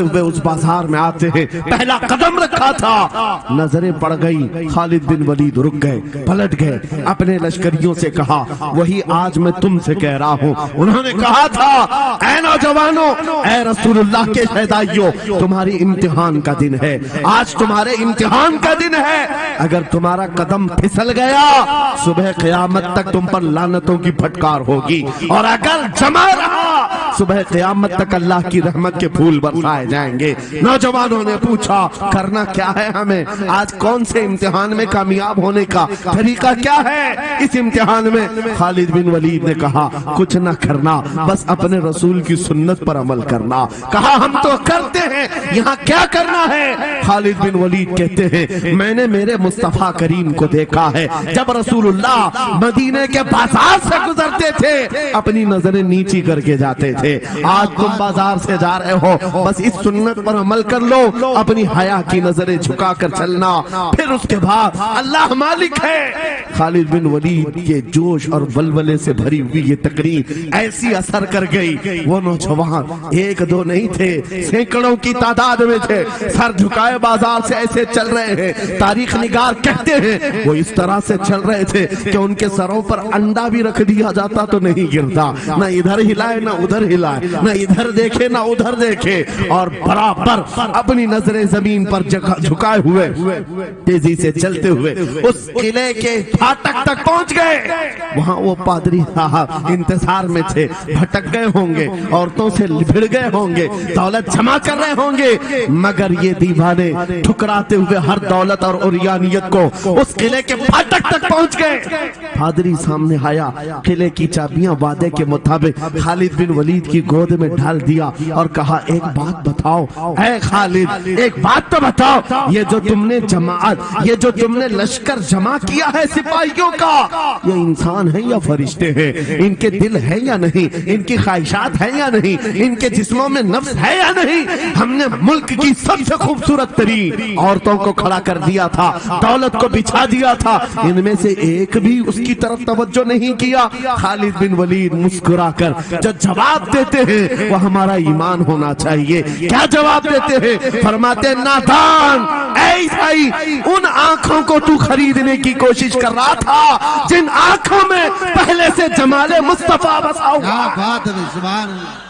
हुए उस बाजार में आते हैं, पहला कदम रखा था, नजरें पड़ गई, खालिद बिन वलीद रुक गए, पलट गए, अपने लश्करियों से कहा वही आज मैं तुमसे कह रहा हूँ। उन्होंने कहा था ऐ नौजवानों, ऐ रसूलुल्लाह के शहदाइयों, तुम्हारी इम्तिहान का दिन है, आज तुम्हारे इम्तिहान का दिन है। अगर तुम्हारा कदम फिसल गया सुबह क़यामत तक तुम पर लानतों की फटकार होगी, और अगर जमा रहा सुबह क़यामत तक अल्लाह की रहमत के फूल बरसाए जाएंगे। नौजवानों ने पूछा करना क्या है हमें, आज कौन से इम्तिहान में कामयाब होने का तरीका क्या है इस इम्तिहान में? खालिद बिन वलीद ने कहा कुछ न करना, बस अपने रसूल की सुन्नत पर अमल करना। कहा हम तो करते हैं, यहाँ क्या करना है? खालिद बिन वलीद कहते हैं मैंने मेरे मुस्तफा करीम को देखा है, जब रसूलुल्लाह मदीने के बाजार से गुजरते थे अपनी नजरें नीची करके जाते थे। आज तुम बाजार से जा रहे हो, बस इस सुन्नत पर अमल कर लो, अपनी हया की नजरें झुकाकर चलना, फिर उसके बाद अल्लाह मालिक है। खालिद बिन वलीद के जोश और बलबले से भरी हुई ये तकरीर ऐसी असर कर गई, वो नौजवान एक दो नहीं थे, सैकड़ों की तादाद में थे, सर झुकाए बाजार से ऐसे चल रहे हैं। तारीख निगार कहते हैं वो इस तरह से चल रहे थे कि उनके सरों पर अंडा भी रख दिया जाता तो नहीं गिरता, ना इधर हिलाए ना उधर हिलाए, ना इधर देखे ना उधर देखे, और बराबर अपनी नजरें जमीन पर झुकाए हुए तेजी से चलते हुए उस किले के फाटक तक पहुंच गए। वहां वो पादरी साहब इंतजार में थे, भटक गए होंगे, औरतों से लिपट गए होंगे, दौलत जमा कर रहे होंगे, मगर ये दीवाने ठुकराते हुए हर दौलत और उरियानियत को उस किले के फाटक तक पहुंच गए। पादरी सामने आया, किले की चाबियां वादे के मुताबिक खालिद बिन वलीद की गोद में डाल दिया और कहा एक बात बताओ ऐ खालिद, एक बात तो बताओ, ये जो तुमने जमात, ये जो तुमने लश्कर जमा किया है सिपाहियों का, ये इंसान है या फरिश्ते हैं? इनके दिल है या नहीं? इनकी ख्वाहिशात है या नहीं? इनके जिस्मों में नफ्स है या नहीं? हमने मुल्क की सबसे खूबसूरत तरीन औरतों को खड़ा कर दिया था, दौलत को बिछा दिया था, इनमें से एक भी उसकी तरफ तवज्जो नहीं किया। खालिद बिन वलीद मुस्कुराकर जो जवाब देते हैं वो हमारा ईमान होना चाहिए। क्या जवाब देते हैं? फरमाते नादान, ऐसा ही उन आंखों को तू खरीदने की कोशिश कर रहा था जिन आंखों में पहले से जमाले मुस्तफा बसा हुआ। क्या बात है, सुभान अल्लाह।